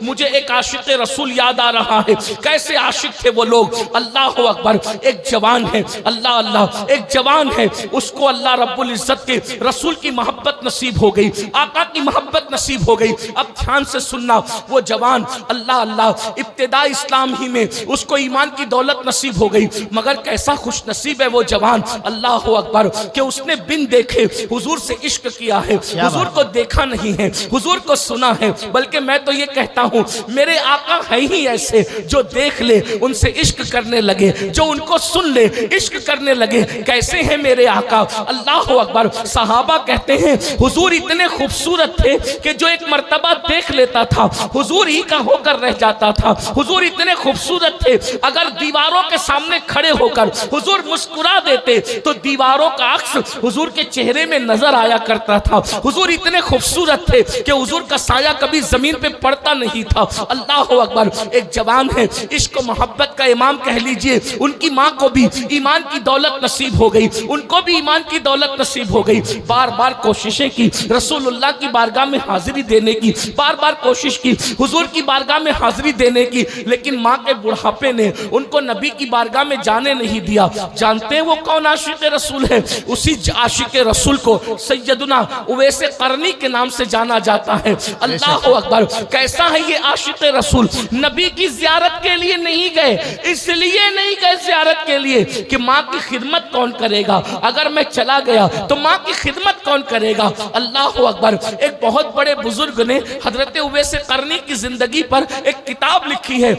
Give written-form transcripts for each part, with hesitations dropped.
मुझे एक आशिक रसूल याद आ रहा है। कैसे आशिक थे वो लोग, अल्लाह अकबर। एक जवान है, अल्लाह अल्लाह, एक जवान है, उसको अल्लाह रब्बुल इज्जत के रसूल की मोहब्बत नसीब हो गई, आका की मोहब्बत नसीब हो गई। अब ध्यान से सुनना, वो जवान अल्लाह अल्लाह इब्तिदा इस्लाम ही में उसको ईमान की दौलत नसीब हो गई, मगर कैसा खुश नसीब है वो जवान, अल्लाह अकबर, कि उसने बिन देखे हुजूर से इश्क किया है। हुजूर को देखा नहीं है, हुजूर को सुना है, बल्कि मैं तो ये कहता हूँ मेरे आका है ही ऐसे जो देख ले उनसे इश्क करने लगे, जो उनको सुन ले इश्क करने लगे। कैसे हैं मेरे आका, अल्लाह अकबर। सहाबा कहते हैं हुजूर इतने खूबसूरत थे कि जो एक मर्तबा देख लेता था हुजूर ही का होकर रह जाता था। हुजूर इतने खूबसूरत थे, अगर दीवारों के सामने खड़े होकर हुजूर मुस्कुरा देते तो दीवारों का अक्स हुजूर के चेहरे में नजर आया करता था। हुजूर इतने खूबसूरत थे कि हुजूर का साया कभी जमीन पे पड़ता नहीं था। अल्लाह अकबर। एक जवान है, इश्क मोहब्बत का इमाम कह लीजिए, उनकी माँ को भी ईमान की दौलत नसीब हो गई, उनको भी ईमान की दौलत नसीब हो गई। बार बार कोशिशें की रसूलुल्लाह की बारगाह में हाजिरी देने की, बार बार कोशिश की हुजूर की बारगाह में हाजिरी देने की, लेकिन माँ के बुढ़ापे ने उनको नबी की बारगाह में जाने नहीं दिया। जानते हैं वो कौन आशिक रसूल है? उसी आशिक रसूल को सैयदना उवैस करनी के नाम से जाना जाता है। अल्लाह अकबर। कैसा है ये आशिक रसूल? नबी की ज़ियारत के लिए नहीं गए, इसलिए नहीं गए ज़ियारत के लिए कि माँ की खिदमत कौन करेगा, अगर मैं चला गया तो माँ की खिदमत कौन करेगा। अल्लाह अकबर। एक बहुत बड़े बुजुर्ग ने हजरत उवैस करनी की जिंदगी पर एक किताब लिखी है,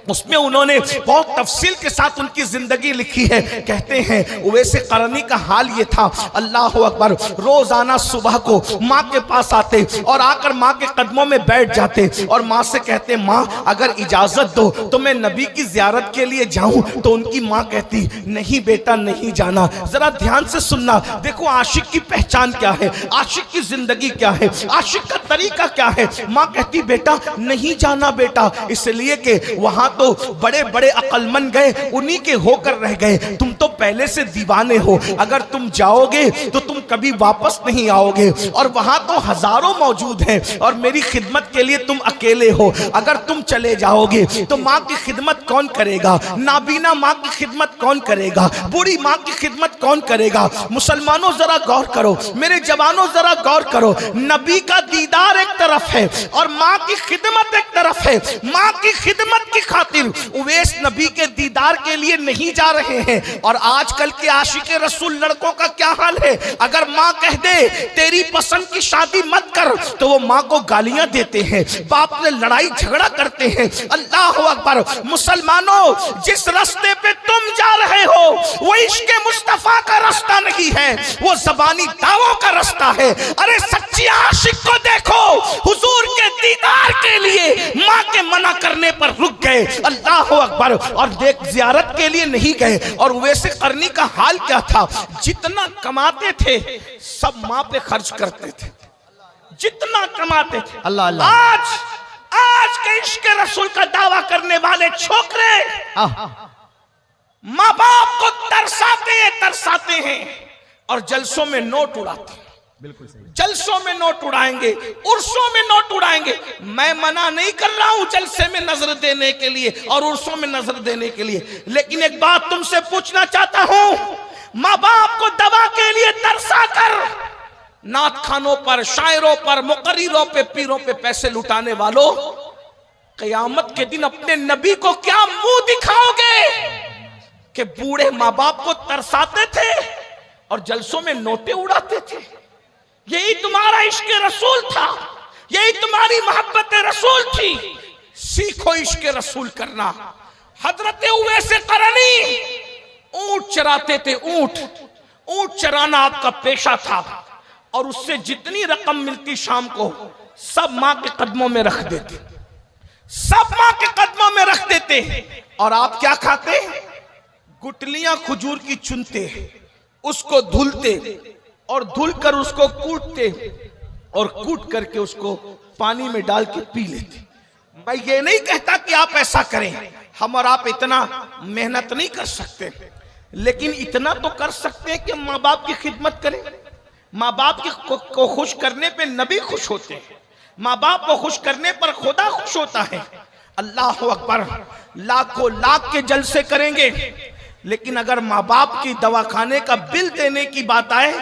उसमें उन्होंने बहुत तफसील के साथ उनकी जिंदगी लिखी है। कहते हैं उवैस करनी का हाल ये था, अल्लाह अकबर, रोजाना सुबह को माँ के पास आते और आकर माँ के कदमों में बैठ जाते और माँ से कहते माँ अगर इजाजत दो तो मैं नबी की जियारत के लिए जाऊं। तो उनकी माँ कहती नहीं बेटा नहीं जाना। जरा ध्यान से सुनना, देखो आशिक की पहचान क्या है, आशिक की जिंदगी क्या है, आशिक का तरीका क्या है। माँ कहती बेटा नहीं जाना बेटा, इसलिए कि वहां तो बड़े बड़े अक्लमंद गए, उन्हीं के होकर रह गए, तुम तो पहले से दीवाने हो, अगर तुम जाओगे तो तुम कभी वापस नहीं आओगे, और वहां तो हजारों मौजूद हैं और मेरी खिदमत के लिए तुम अकेले हो, अगर तुम चले जाओगे तो माँ की खिदमत कौन करेगा, नाबीना माँ की खिदमत कौन करेगा, बूढ़ी माँ की खिदमत कौन करेगा। मुसलमानों जरा गौर करो, मेरे जवानों जरा गौर करो, नबी का दीदार एक तरफ है और माँ की खिदमत एक तरफ है। माँ की खिदमत की खातिर उवैस नबी के दीदार के लिए नहीं जा रहे हैं। और आजकल के आशिक रसूल लड़कों का क्या हाल है, अगर माँ कह दे तेरी पसंद की शादी मत कर तो वो माँ को गालियां देते हैं, बाप ने लड़ाई झगड़ा करते हैं। अल्लाह अकबर। मुसलमानों जिस रास्ते पे तुम जा रहे हो वो इश्क मुस्तफा का रास्ता नहीं है, वो ज़बानी दावों का रास्ता है। अरे सच्ची आशिक को देखो, हुजूर के दीदार के लिए माँ के मना करने पर रुक गए। अल्लाह अकबर। और देख जियारत के लिए नहीं गए। और उवैस करनी का हाल क्या था, जितना कमाते थे सब माँ पे खर्च करते थे, जितना कमाते थे। अल्लाह अल्लाह। आज के इश्क रसूल का दावा करने वाले छोकरे माँ बाप को तरसाते हैं और जलसों में नोट उड़ाते हैं। बिल्कुल सही। जलसों में नोट उड़ाएंगे, उर्सों में नोट उड़ाएंगे। मैं मना नहीं कर रहा हूं जलसे में नजर देने के लिए और उर्सों में नजर देने के लिए, लेकिन एक बात तुमसे पूछना चाहता हूं, माँ बाप को दवा के लिए तरसा कर नात खानों पर, शायरों पर, मुकर्रिरों पे, पीरों पे पैसे लुटाने वालों, कयामत के दिन अपने नबी को क्या मुंह दिखाओगे कि बूढ़े माँ बाप को तरसाते थे और जलसों में नोटे उड़ाते थे। यही तुम्हारा इश्क रसूल था, यही तुम्हारी मोहब्बत रसूल थी। सीखो इश्क रसूल करना। हजरत उवैस करनी ऊंट चराते थे, ऊंट चराना आपका पेशा था और उससे जितनी रकम मिलती शाम को सब माँ के कदमों में रख देते, सब माँ के कदमों में रख देते। और आप क्या खाते? गुटलियां खजूर की चुनते, उसको धुलते और धुलकर उसको कूटते और कूट करके उसको पानी में डाल के पी लेते। मैं ये नहीं कहता कि आप ऐसा करें, हम और आप इतना मेहनत नहीं कर सकते, लेकिन इतना तो कर सकते हैं कि माँ बाप की खिदमत करें। माँ बाप को खुश करने पे नबी खुश होते हैं, माँ बाप को खुश करने पर खुदा खुश होता है। अल्लाह अकबर, लाखों लाख के जलसे करेंगे, लेकिन अगर माँ बाप की दवाखाने का बिल देने की बात आए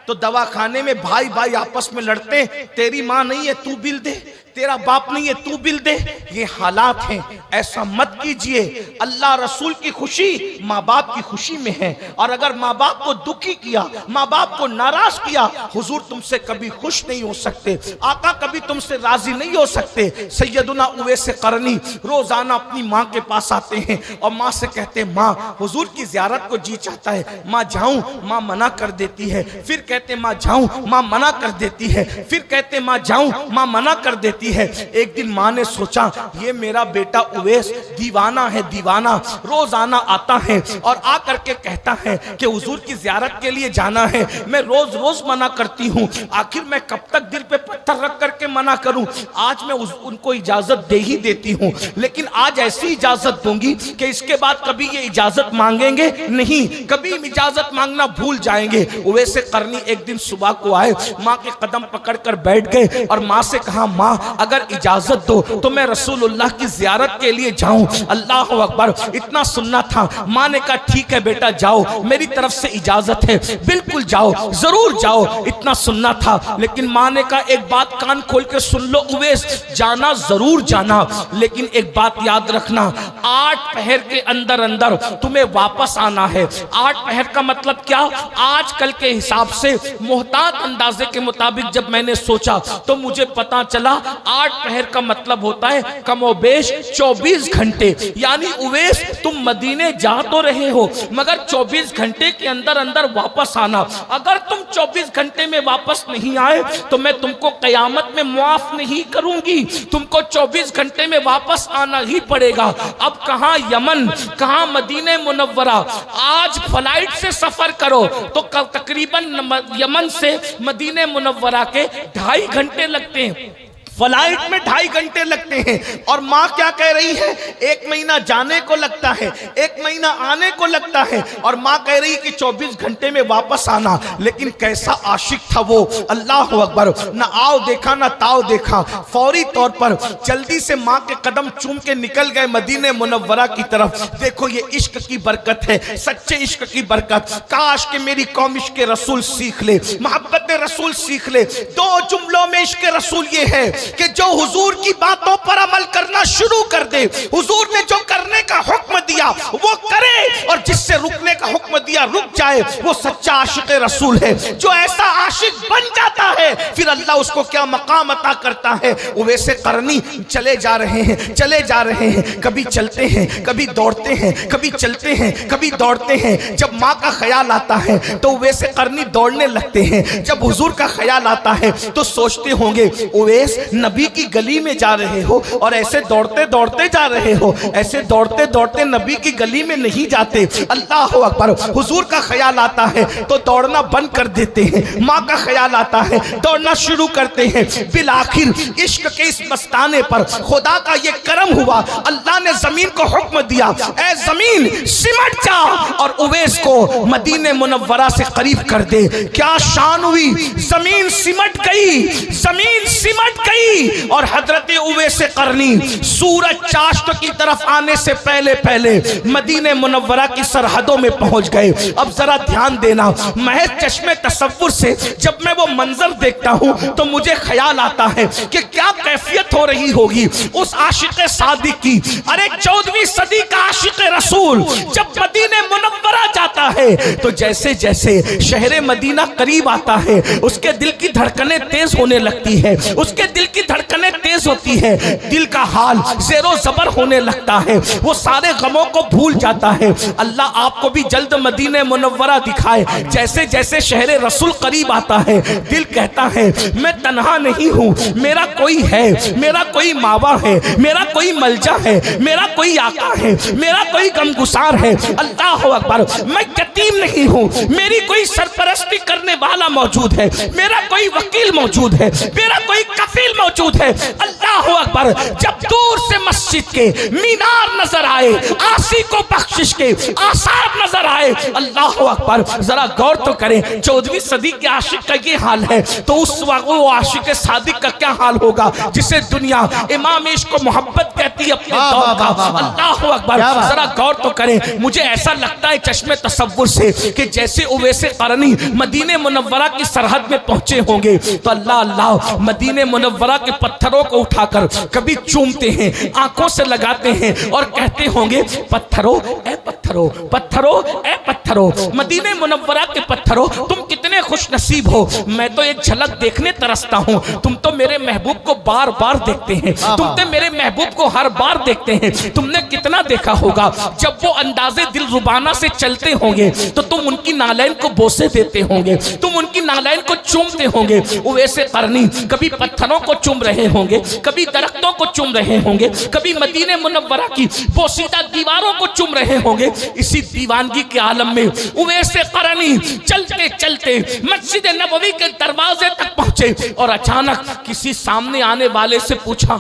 तो दवाखाने में भाई भाई आपस में लड़ते, तेरी माँ नहीं है तू बिल दे, तेरा बाप नहीं है तू बिल दे। ये हालात हैं, ऐसा मत कीजिए। अल्लाह रसूल की खुशी माँ बाप की खुशी में है, और अगर माँ बाप को दुखी किया, माँ बाप को नाराज किया, हुजूर तुमसे कभी खुश नहीं हो सकते, आका कभी तुमसे राजी नहीं हो सकते। सैयदुना उवैस करनी रोजाना अपनी माँ के पास आते हैं और माँ से कहते हैं माँ हुजूर की ज़ियारत को जी चाहता है, माँ जाऊं, माँ मना कर देती है, फिर कहते माँ जाऊं, माँ मना कर देती है, फिर कहते माँ जाऊं, माँ मना कर देती है। एक दिन माँ ने सोचा ये मेरा बेटा उवैस दीवाना है, दीवाना, रोजाना आता है और आकर के कहता है कि हुजूर की ज़ियारत के लिए जाना है, मैं रोज रोज मना करती हूँ, आखिर मैं कब तक दिल पे पत्थर रख करके मना करूं। आज मैं उनको इजाजत दे ही देती हूँ, लेकिन आज ऐसी इजाजत दूंगी कि इसके बाद कभी ये इजाजत मांगेंगे नहीं, कभी इजाजत मांगना भूल जाएंगे। उवैस करनी एक दिन सुबह को आए, माँ के कदम पकड़ कर बैठ गए और माँ से कहा माँ अगर इजाजत दो तो मैं रसूलुल्लाह की ज़ियारत के लिए जाऊं। अल्लाह अकबर, इतना सुनना था। माँ ने कहा ठीक है बेटा जाओ, मेरी तरफ से इजाजत है, बिल्कुल जाओ, जरूर जाओ, इतना सुनना था। लेकिन माँ ने कहा एक बात कान खोल के सुन लो उवैस, जाना जरूर जाना, लेकिन एक बात याद रखना, 8 पहर के अंदर अंदर तुम्हें वापस आना है। 8 पहर का मतलब क्या? आजकल के हिसाब से मोहतात अंदाजे के मुताबिक जब मैंने सोचा तो मुझे पता चला 8 पहर का मतलब होता है कमोबेश 24 घंटे। यानी उवैस तुम मदीने जा तो रहे हो मगर 24 घंटे के अंदर अंदर वापस आना। अगर तुम 24 घंटे में वापस नहीं आए तो मैं तुमको कयामत में मुआफ नहीं करूंगी, तुमको 24 घंटे में वापस आना ही पड़ेगा। अब कहां यमन, कहां मदीने मुनव्वरा। आज फ्लाइट से सफर करो तो तकरीबन यमन से मदीने मुनव्वरा के 2.5 घंटे लगते हैं, फ्लाइट में 2.5 घंटे लगते हैं। और माँ क्या कह रही है, 1 महीना जाने को लगता है, 1 महीना आने को लगता है, और माँ कह रही है कि 24 घंटे में वापस आना। लेकिन कैसा आशिक था वो, अल्लाह अकबर, ना आओ देखा ना ताओ देखा, फौरी तौर पर जल्दी से माँ के कदम चूम के निकल गए मदीने मुनव्वरा की तरफ। देखो ये इश्क की बरकत है, सच्चे इश्क की बरकत। काश के मेरी कौम इश्क रसूल सीख ले, मोहब्बत रसूल सीख ले। 2 जुमलों में इश्क रसूल ये है कि जो हुजूर की बातों पर अमल करना शुरू कर दे, हुजूर ने जो करने का हुक्म दिया वो करे, और जिससे रुकने का हुक्म दिया रुक जाए, वो सच्चा आशिक रसूल है। जो ऐसा आशिक बन जाता है फिर अल्लाह उसको क्या मकाम अता करता है। उवैस करनी चले जा रहे हैं, चले जा रहे हैं, कभी चलते हैं, कभी दौड़ते हैं, कभी चलते हैं, कभी दौड़ते हैं। जब माँ का ख्याल आता है तो उवैस करनी दौड़ने लगते हैं, जब हुजूर का ख्याल आता है तो सोचते होंगे उवैस नबी की गली में जा रहे हो और ऐसे दौड़ते दौड़ते जा रहे हो, ऐसे दौड़ते दौड़ते नबी की गली में नहीं जाते। अल्लाह अकबर, हुजूर का ख्याल आता है तो दौड़ना बंद कर देते हैं, माँ का ख्याल आता है दौड़ना शुरू करते हैं। बिल आखिर इश्क के इस मस्ताने पर खुदा का ये करम हुआ, अल्लाह ने जमीन को हुक्म दिया, ऐ जमीन सिमट जा और उवैस को मदीने मुनव्वरा से करीब कर दे। क्या शान हुई, जमीन सिमट गई, जमीन सिमट गई। और हजरत उवैस करनी सूरज चाश्त की तरफ आने से पहले पहले मदीने मुनव्वरा की सरहदों में पहुंच गए। अब जरा ध्यान देना, महज चश्मे तसव्वुर से जब मैं वो मंजर देखता हूं तो मुझे ख्याल आता है कि क्या कैफियत हो रही होगी उस आशिक सादिक की। अरे 14वीं सदी का आशिक रसूल जब मदीने मुनव्वरा जाता है तो जैसे जैसे शहर मदीना करीब आता है उसके दिल की धड़कनें तेज होने लगती है, उसके दिल की धड़कनें तेज होती है, दिल का हाल ज़ेरो ज़बर होने लगता है, वो सारे गमों को भूल जाता है। अल्लाह आपको भी जल्द मदीने मुनव्वरा दिखाए। जैसे जैसे शहर रसूल करीब आता है दिल कहता है मैं तन्हा नहीं हूँ, मेरा कोई है, मेरा कोई मावा है, मेरा कोई मलजा है, मेरा कोई आका है, मेरा कोई गमगुसार है। अल्लाह अकबर, मैं यतीम नहीं हूँ, मेरी कोई सरपरस्ती करने वाला मौजूद है, मेरा कोई वकील मौजूद है, मेरा कोई कफील मौजूद है। अल्लाह अकबर। जब दूर से मस्जिद के मीनार नजर आए, आसी को बख्शिश के आसार नजर आए, अल्लाह अकबर। जरा गौर तो करें, 14वीं सदी के आशिक का ये हाल है, तो उस वक्त वो आशिक सादिक का क्या हाल होगा जिसे दुनिया इमाम इश्क को मोहब्बत कहती है अपने दौर का। अल्लाह अकबर। जरा गौर तो करें, मुझे ऐसा लगता है चश्मे तसव्वुर से कि जैसे उवैसे करनी मदीने मुनव्वरा की सरहद में पहुंचे होंगे, तो अल्लाह अल्लाह मदीने मुनव्वरा के पत्थरों को उठाकर कभी चूमते हैं, आंखों से लगाते हैं और कहते होंगे, पत्थरों ए पत्थरों, पत्थरों ए पत्थरों, मदीने मुनव्वरा के पत्थरों, तुम कितने खुश नसीब हो। मैं तो एक झलक देखने तरसता हूँ, तुम तो मेरे महबूब को बार बार देखते हैं, तुम तो मेरे महबूब को हर बार देखते हैं। तुमने कितना देखा होगा, जब वो अंदाजे दिल रुबाना से चलते होंगे तो तुम उनकी नालैन को बोसे देते होंगे, तुम उनकी नालैन को चूमते होंगे। वो वैसे करनी कभी पत्थरों को चूम रहे होंगे, कभी दरख्तों को चूम रहे होंगे, कभी मदीने मुनव्वरा की पोशीदा दीवारों को चूम रहे होंगे। इसी दीवानगी के आलम में वैसे करनी चलते चलते मस्जिद नबवी के दरवाजे तक पहुंचे और अचानक किसी सामने आने वाले से पूछा,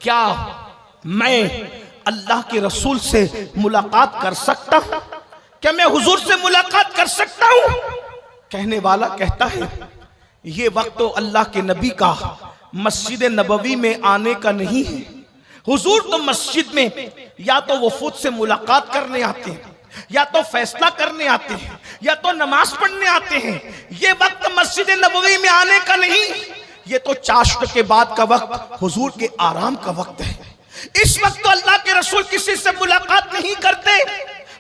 क्या मैं अल्लाह के रसूल से मुलाकात कर सकता हूं? क्या मैं हुजूर से मुलाकात कर सकता हूं? कहने वाला कहता है, ये वक्त तो अल्लाह के नबी का मस्जिद नबवी में आने का नहीं है। हुजूर तो मस्जिद में या तो वफूद से मुलाकात करने आते हैं, या तो फैसला करने आते हैं, या तो नमाज पढ़ने आते हैं। ये वक्त मस्जिद नबवी में आने का नहीं, ये तो चाश्त के बाद का वक्त, हुजूर के आराम का वक्त है। इस वक्त तो अल्लाह के रसूल किसी से मुलाकात नहीं करते,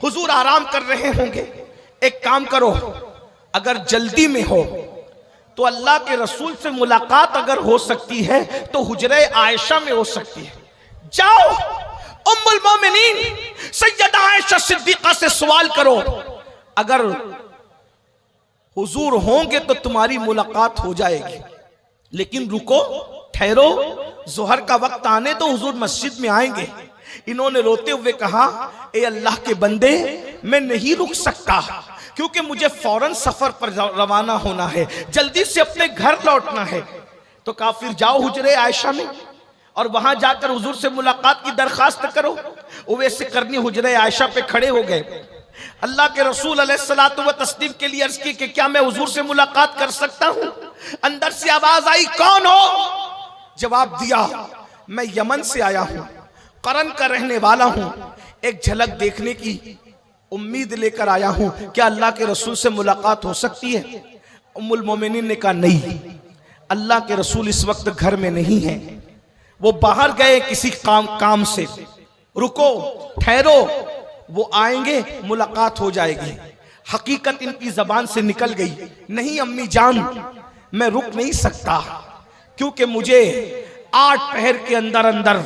हुजूर आराम कर रहे होंगे। एक काम करो, अगर जल्दी में हो तो अल्लाह के रसूल से मुलाकात अगर हो सकती है तो हुजरे आयशा में हो सकती है। जाओ उम्मुल मोमिनीन सैयदा आयशा सिद्दीका से सवाल करो, अगर हुजूर होंगे तो तुम्हारी मुलाकात हो जाएगी। लेकिन रुको, ठहरो, जोहर का वक्त आने तो हुजूर मस्जिद में आएंगे। इन्होंने रोते हुए कहा, ए अल्लाह के बंदे, मैं नहीं रुक सकता क्योंकि मुझे फौरन सफर पर रवाना होना है, जल्दी से अपने घर लौटना है। तो कहा, फिर जाओ हुजरे आयशा में और वहां जाकर हुजूर से मुलाकात की दरखास्त करो। उवैसे करनी हुजरे आयशा पे खड़े हो गए। अल्लाह के रसूल अलैहिस्सलातु व तस्लीम के लिए अर्ज की कि क्या मैं हुजूर से मुलाकात कर सकता हूं? अंदर से आवाज आई, कौन हो? जवाब दिया, मैं यमन से आया हूं, करन का रहने वाला हूं, एक झलक देखने की उम्मीद लेकर आया हूं, क्या अल्लाह के रसूल से मुलाकात हो सकती है? उम्मुल मोमिनीन ने कहा, नहीं, अल्लाह के रसूल इस वक्त घर में नहीं है, वो बाहर गए किसी काम से। रुको, ठहरो, वो आएंगे, मुलाकात हो जाएगी। हकीकत इनकी जबान से निकल गई, नहीं अम्मी जान, मैं रुक नहीं सकता क्योंकि मुझे 8 पहर के अंदर अंदर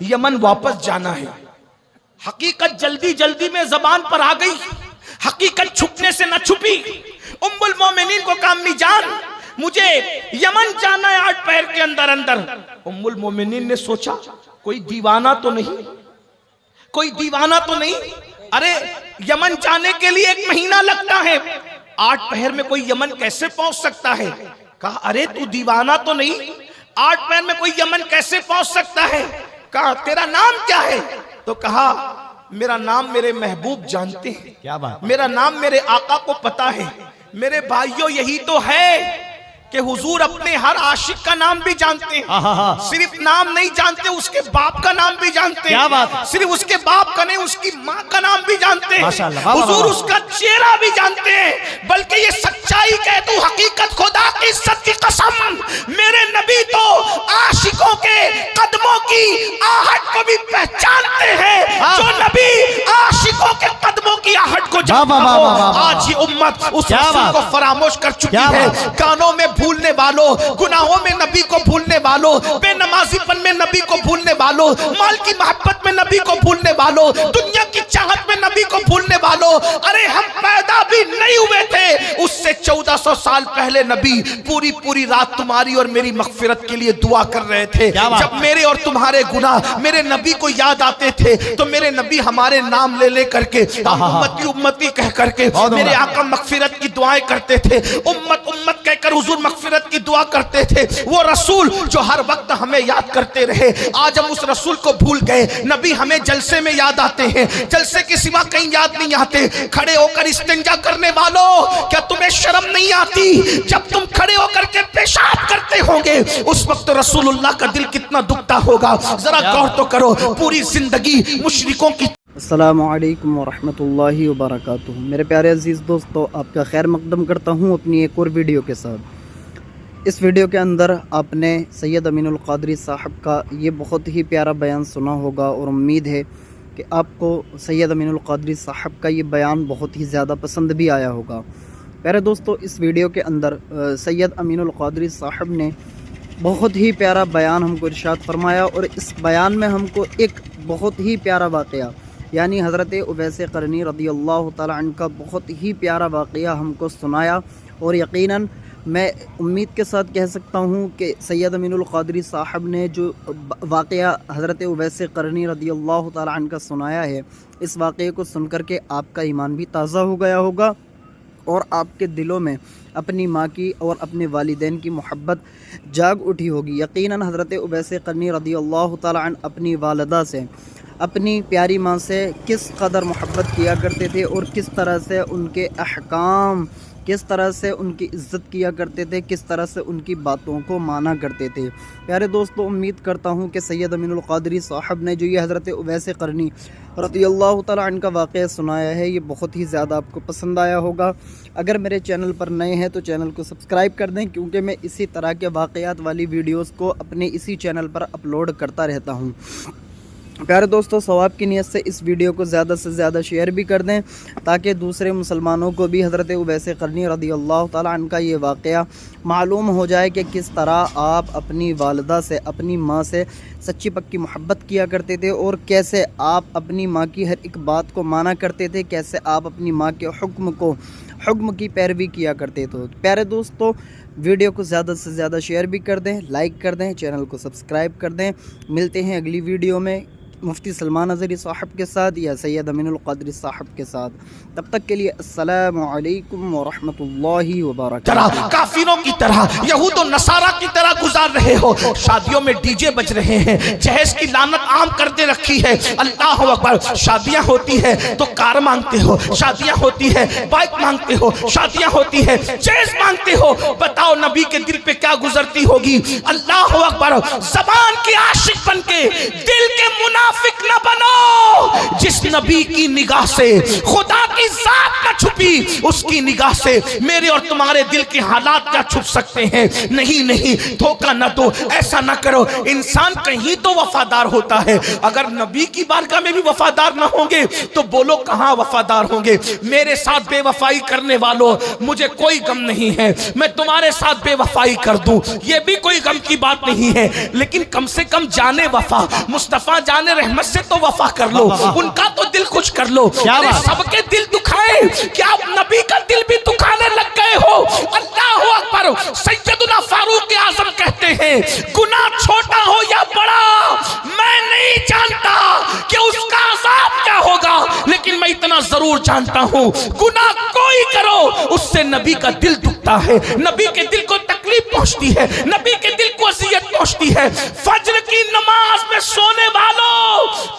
यमन वापस जाना है। हकीकत जल्दी जल्दी में जबान पर आ गई, हकीकत छुपने से न छुपी। उम्मुल मोमिनीन को कहा, अम्मी जान, मुझे यमन जाना है 8 पहर के अंदर अंदर। उम्मुल मोमिनीन ने सोचा, कोई दीवाना तो नहीं, कोई दीवाना तो नहीं, अरे यमन जाने के लिए 1 महीना लगता है, 8 पहर में कोई यमन कैसे पहुंच सकता है? कहा, अरे तू दीवाना तो नहीं, 8 पहर में कोई यमन कैसे पहुंच सकता है? कहा, तेरा नाम क्या है? तो कहा, मेरा नाम मेरे महबूब जानते हैं। क्या बात? मेरा नाम मेरे आका को पता है। मेरे भाइयों, यही तो है कि हुजूर अपने हर आशिक का नाम भी जानते हैं। सिर्फ नाम नहीं जानते, उसके बाप का नाम भी जानते हैं। क्या बात? सिर्फ उसके बाप का नहीं, उसकी माँ का नाम भी जानते हैं। माशाअल्लाह। हुजूर उसका चेहरा भी जानते हैं। बल्कि ये सच्चाई कह दूं, हकीकत, खुदा की इज्जत की कसम, मेरे नबी तो आशिकों के कदमों की आहट को भी पहचानते हैं। जो नबी आशिकों के कदमों की आहट को जानता हो, आज ये उम्मत उस रसूल को फरामोश कर चुकी है। कानों में भूलने वालों, गुनाहों में नबी को भूलने वालों, बेनमाजीपन में नबी को भूलने वालों, माल की मोहब्बत में नबी को भूलने वालों, दुनिया की चाहत में नबी को भूलने वालों। अरे हम पैदा भी नहीं हुए थे, उससे 1400 साल पहले नबी पूरी पूरी रात तुम्हारी और मेरी मगफिरत के लिए दुआ कर रहे थे। जब मेरे और तुम्हारे गुनाह मेरे नबी को याद आते थे तो मेरे नबी हमारे नाम ले ले करके उम्मती उम्मती कह करके मेरे आका मगफिरत की दुआएं करते थे। उम्मत उम्मत कहकर हुजूर मगफिरत की दुआ करते थे। वो रसूल जो हर वक्त हमें याद करते रहे, आज हम उस रसूल को भूल गए। नबी हमें जलसे में याद आते हैं, जलसे के सिवा कहीं याद नहीं आते। खड़े होकर इस्तिंजा करने वालों, क्या तुम्हें शर्म नहीं आती? जब तुम खड़े होकर के पेशाब करते होंगे उस वक्त रसूलुल्लाह का दिल कितना दुखता होगा, जरा गौर तो करो। पूरी जिंदगी मुशरिकों की। अस्सलामु अलैकुम वरहमतुल्लाहि वबरकातुहू। मेरे प्यारे अजीज़ दोस्तों, आपका खैर मकदम करता हूँ अपनी एक और वीडियो के साथ। इस वीडियो के अंदर आपने सैयद अमीनुल क़ादरी साहब का ये बहुत ही प्यारा बयान सुना होगा और उम्मीद है कि आपको सैयद अमीनुल क़ादरी साहब का ये बयान बहुत ही ज़्यादा पसंद भी आया होगा। प्यारे दोस्तों, इस वीडियो के अंदर सैयद अमीनुल क़ादरी साहब ने बहुत ही प्यारा बयान हमको इरशाद फरमाया और इस बयान में हमको एक बहुत ही प्यारा वाक़या यानी हज़रत उवैस क़रनी रज़ियल्लाहु तआला अन्हु का बहुत ही प्यारा वाक़या हमको सुनाया। और यकीनन मैं उम्मीद के साथ कह सकता हूँ कि सैयद अमीनुल क़ादरी साहब ने जो वाक़या हज़रत उवैस क़रनी रज़ियल्लाहु तआला अन्हु का सुनाया है, इस वाक़े को सुनकर के आपका ईमान भी ताज़ा हो गया होगा और आपके दिलों में अपनी माँ की और अपने वालिदैन की मोहब्बत जाग उठी होगी। यकीनन हज़रत उवैस क़रनी रज़ियल्लाहु तआला अन्हु अपनी वालिदा से, अपनी प्यारी माँ से किस कदर मोहब्बत किया करते थे और किस तरह से उनके अहकाम, किस तरह से उनकी इज़्ज़त किया करते थे, किस तरह से उनकी बातों को माना करते थे। प्यारे दोस्तों, उम्मीद करता हूँ कि सैयद अमीनुल क़ादरी साहब ने जो ये हज़रत उवैस क़रनी रज़ियल्लाहु तआला अन्हु का वाक़या सुनाया है, ये बहुत ही ज़्यादा आपको पसंद आया होगा। अगर मेरे चैनल पर नए हैं तो चैनल को सब्सक्राइब कर दें, क्योंकि मैं इसी तरह के वाक़यात वाली वीडियोज़ को अपने इसी चैनल पर अपलोड करता रहता हूँ। प्यारे दोस्तों, सवाब की नीयत से इस वीडियो को ज़्यादा से ज़्यादा शेयर भी कर दें ताकि दूसरे मुसलमानों को भी हज़रत उवैस क़रनी रज़ियल्लाहु तआला अन्हु का ये वाक़या मालूम हो जाए कि किस तरह आप अपनी वालिदा से, अपनी माँ से सच्ची पक्की मोहब्बत किया करते थे और कैसे आप अपनी माँ की हर एक बात को माना करते थे, कैसे आप अपनी माँ के हुक्म की पैरवी किया करते थे। प्यारे दोस्तों, वीडियो को ज़्यादा से ज़्यादा शेयर भी कर दें, लाइक कर दें, चैनल को सब्सक्राइब कर दें। मिलते हैं अगली वीडियो में मुफ्ती सलमान अज़हरी साहब के साथ या सैयद अमीनुल क़ादरी साहब के साथ। तब तक के लिए अस्सलामु अलैकुम वरहमतुल्लाहि वबरकातुहू। काफिरों की तरह, यहूद और नसारा की तरह गुजार रहे हो। शादियों में डीजे बज रहे हैं, जहेज की लानत आम कर दे रखी है। अल्लाह अकबर। शादियां होती है तो कार मांगते हो, शादियां होती है बाइक मांगते हो, शादियां होती है जहेज मांगते हो। बताओ नबी के दिल पे क्या गुजरती होगी। अल्लाह अकबर। ज़बान के आशिक बन के दिल के मुनाफिक न बनो। जिस नबी की निगाह से खुदा की जात न छुपी, उसकी निगाह से मेरे और तुम्हारे दिल के हालात क्या छुप सकते हैं। नहीं नहीं, धोखा न दो, ऐसा न करो। इंसान कहीं तो वफादार होता है, अगर नबी की बारगाह में भी वफादार न होंगे तो बोलो कहां वफादार होंगे। मेरे साथ बेवफाई करने वालों, मुझे कोई गम नहीं है, मैं तुम्हारे साथ बेवफाई कर दूं, ये भी कोई गम की बात नहीं है। लेकिन कम से कम जाने वफा, मुस्तफा जाने रहमत से तो वफा कर लो, उनका तो दिल कुछ कर लो। अरे सबके दिल दुखाए, क्या आप नबी का दिल भी दुखाने लग गए हो? अल्लाह अकबर। सैयदुना फारूक आज़म कहते हैं, गुनाह छोटा हो या बड़ा मैं नहीं जानता कि उसका अज़ाब क्या होगा, लेकिन मैं इतना जरूर जानता हूं, गुनाह कोई करो उससे नबी का दिल दुखता है, नबी के दिल को तकलीफ पहुंचती है, नबी के दिल को अज़ियत पहुंचती है। फज्र की नमाज में सोने वालों,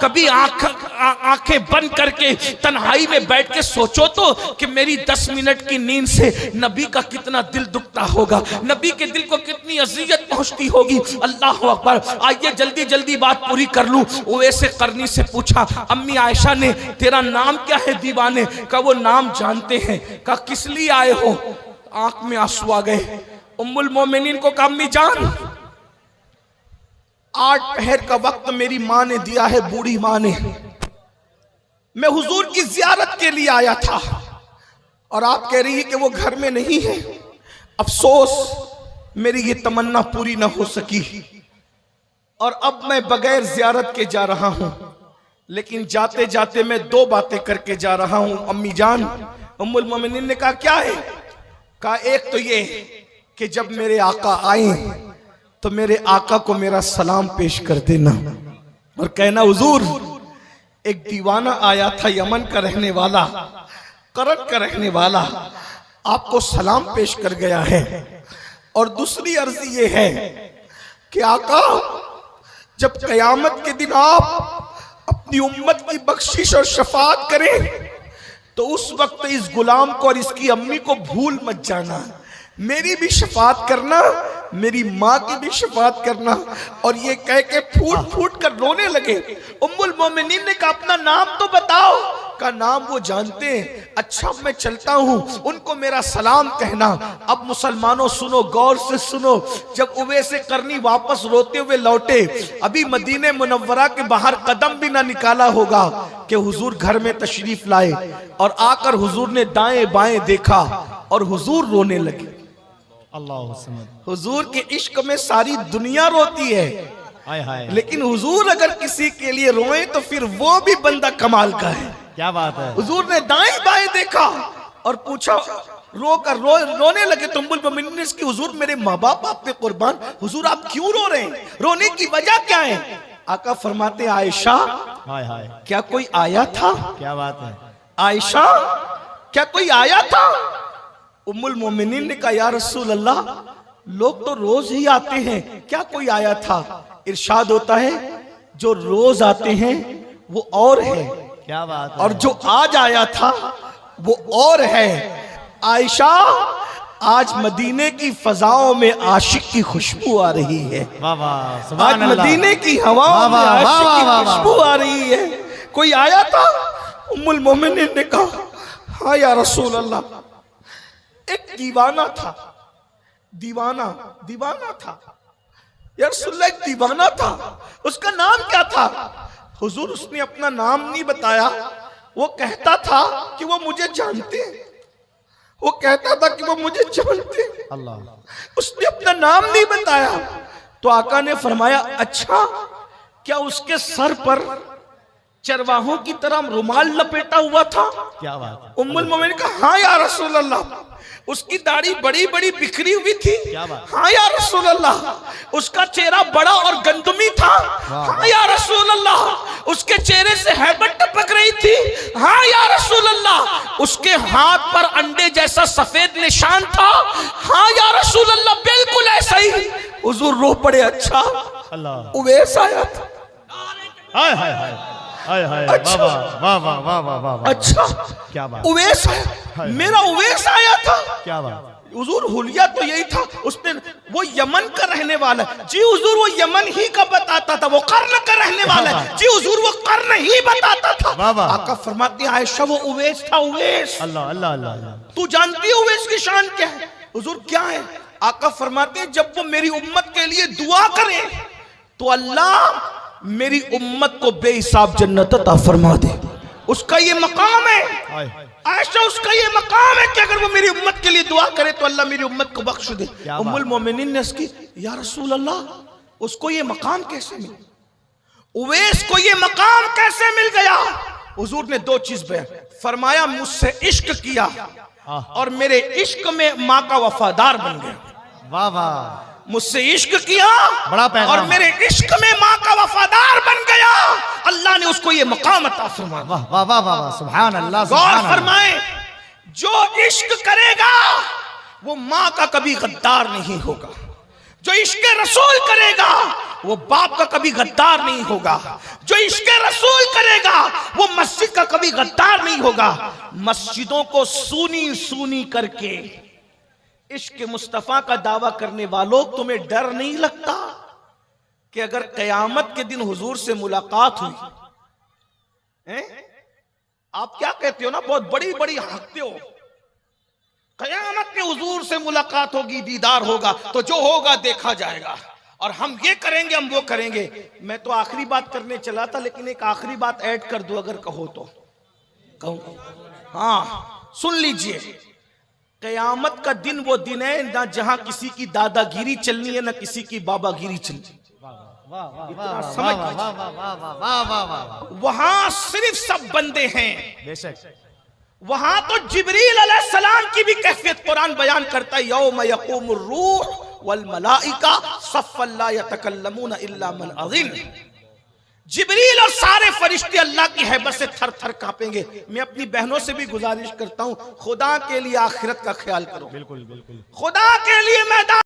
कभी आंखें बंद करके तन्हाई में बैठ के सोचो तो कि मेरी 10 मिनट की नींद से नबी का कितना दिल दुखता होगा, नबी के दिल को कितनी अज़ियत पहुंचती होगी। अल्लाह अकबर। आइए जल्दी जल्दी बात पूरी कर लूं। उवैस क़रनी से पूछा, अम्मी आयशा ने, तेरा नाम क्या है दीवाने का? वो नाम जानते हैं। का किस लिए आए हो? आंख में आंसू आ गए। उम्मुल मोमिनीन को कहा, अम्मी जान, 8 पहर का वक्त मेरी माँ ने दिया है, बूढ़ी माँ ने। मैं हुजूर की जियारत के लिए आया था और आप कह रही है कि वो घर में नहीं है। अफसोस, मेरी ये तमन्ना पूरी ना हो सकी और अब मैं बगैर जियारत के जा रहा हूं। लेकिन जाते जाते मैं 2 बातें करके जा रहा हूं अम्मी जान। उम्मुल मोमिनीन ने कहा, क्या है? कहा, एक तो ये कि जब मेरे आका आए तो मेरे आका को मेरा सलाम पेश कर देना और कहना, हुजूर एक दीवाना आया था, यमन का रहने वाला, करन का रहने वाला आपको सलाम पेश कर गया है। और दूसरी अर्जी ये है कि आका, जब कयामत के दिन आप अपनी उम्मत की बख्शिश और शफाअत करें तो उस वक्त इस गुलाम को और इसकी अम्मी को भूल मत जाना। मेरी भी शफाअत करना, मेरी माँ की भी शफाअत करना। और ये कह के फूट फूट कर रोने लगे। उम्मुल मोमिनीन ने कहा अपना नाम तो बताओ। का नाम वो जानते हैं। अच्छा मैं चलता हूँ, उनको मेरा सलाम कहना। अब मुसलमानों सुनो, गौर से सुनो। जब उवैस करनी वापस रोते हुए लौटे, अभी मदीने मुनव्वरा के बाहर कदम भी ना निकाला होगा कि हुजूर घर में तशरीफ लाए। और आकर हुजूर ने दाएं बाएं देखा और हुजूर रोने लगे। हुजूर के इश्क में सारी दुनिया रोती है, लेकिन हुजूर अगर किसी के लिए रोए तो फिर वो भी बंदा कमाल का है। क्या बात है। हुजूर ने दाएं बाएं देखा और पूछा, रोने लगे। तो उम्मुल मोमिनीन की हुजूर मेरे माँ बाप आप पे कुर्बान, हुजूर आप क्यों रो रहे हैं, रोने की वजह क्या है? आका फरमाते आयशा क्या कोई आया था? क्या बात है। आयशा क्या कोई आया था? उम्मुल मोमिनीन ने कहा या रसूल अल्लाह, लोग तो रोज ही आते हैं, क्या कोई आया था? इरशाद होता है जो रोज आते हैं वो और है, क्या बात है। और जो आज आया था वो और है। आयशा आज मदीने की फजाओं में आशिक की खुशबू आ रही है। आज मदीने की हवाओं में आशिक की खुशबू आ रही है। कोई आया था? उम्मुल मोमिनीन ने कहा हाँ या रसूल अल्लाह, एक दीवाना था। दीवाना था या रसूल अल्लाह, एक दीवाना था। उसका नाम क्या था? हुजूर उसने अपना नाम नहीं बताया। वो कहता था कि वो मुझे जानते, वो कहता था कि वो मुझे जानते। अल्लाह, उसने अपना नाम नहीं बताया। तो आका ने फरमाया अच्छा, क्या उसके सर पर चरवाहों की तरह रुमाल लपेटा हुआ था? क्या बात है। उम्मुल मोमिनीन कहा हाँ या रसूल अल्लाह, उसकी दाढ़ी बड़ी बड़ी बिखरी हुई थी। हाँ या रसूल अल्लाह, उसका चेहरा बड़ा और गंदमी था। हाँ या रसूल अल्लाह, उसके चेहरे से हैबत टपक रही थी। हाँ या रसूल अल्लाह, उसके हाथ पर अंडे जैसा सफेद निशान था। हाँ या रसूल अल्लाह, बिल्कुल ऐसा ही। हुजूर रो पड़े। अच्छा अल्लाह, उवैस आया था। हाय हाय हाय हाय हाय। अच्छा, वाह वाह वाह वाह वाह। अच्छा क्या बात। उवैस आया, मेरा उवैस आया था। क्या बात। हुजूर हुलिया तो यही था। उसने, वो यमन का रहने वाला है। जी हुजूर वो यमन ही का बताता था। वो कर्न का रहने वाला है। जी हुजूर वो कर्न ही बताता था। आका फरमाती है आयशा वो उवैस था। उवैस, अल्लाह अल्लाह अल्लाह। तू जानती है उवैस की शान क्या है? हुजूर क्या है? आका फरमाते हैं जब वो मेरी उम्मत के लिए दुआ करे तो अल्लाह मेरी उम्मत को बेहिसाब जन्नत अता फरमा दे। उसका ये मकाम है आयशा, उसका ये मकाम है कि अगर वो मेरी उम्मत के लिए दुआ करे तो अल्लाह मेरी उम्मत को बख्श दे। उम्मुल मोमिनीन ने उसकी या रसूल अल्लाह, उसको ये मकाम कैसे मिला? उवैस को ये मकाम कैसे मिल गया? हुजूर ने दो चीज बयान फरमाया, मुझसे इश्क किया और मेरे इश्क में माँ का वफादार बन गया। वाह वाह। मुझसे इश्क किया बड़ा और मेरे इश्क में माँ का वफादार बन गया। अल्लाह ने उसको ये मकाम अता फरमाया। वाह वाह वाह वाह, सुभान अल्लाह। गौर फरमाए, जो इश्क करेगा वो माँ का कभी गद्दार नहीं होगा। जो इश्क रसूल करेगा वो बाप का कभी गद्दार नहीं होगा। जो इश्क रसूल करेगा वो मस्जिद का कभी गद्दार नहीं होगा। मस्जिदों को सूनी सूनी करके इश्क मुस्तफा का दावा करने वालों, तुम्हें डर नहीं लगता कि अगर कयामत के दिन हुजूर से मुलाकात हुई है? आप क्या कहते हो ना, बहुत बड़ी बड़ी हकते हो। कयामत में हुजूर से मुलाकात होगी, दीदार होगा, तो जो होगा देखा जाएगा और हम ये करेंगे, हम वो करेंगे। मैं तो आखिरी बात करने चला था, लेकिन एक आखिरी बात ऐड कर दो अगर कहो तो। कहूं? हाँ सुन लीजिए, कयामत का दिन वो दिन है ना जहां किसी की दादागिरी चलनी है ना किसी की बाबागिरी चलनी। इतना समझ, वहां सिर्फ सब बंदे हैं। बेशक वहां तो जिब्रील अलैहिस्सलाम की भी कैफियत कुरान बयान करता है। यौम यक़ूमुर रूह वल मलाइका सफ़्फ़न ला यतकल्लमून इल्ला मन अज़िन। जिब्रील और सारे फरिश्ते अल्लाह की हैबत से थर थर कांपेंगे। मैं अपनी बहनों से भी गुजारिश करता हूं, खुदा के लिए आखिरत का ख्याल करो, बिल्कुल बिल्कुल। खुदा के लिए मैदान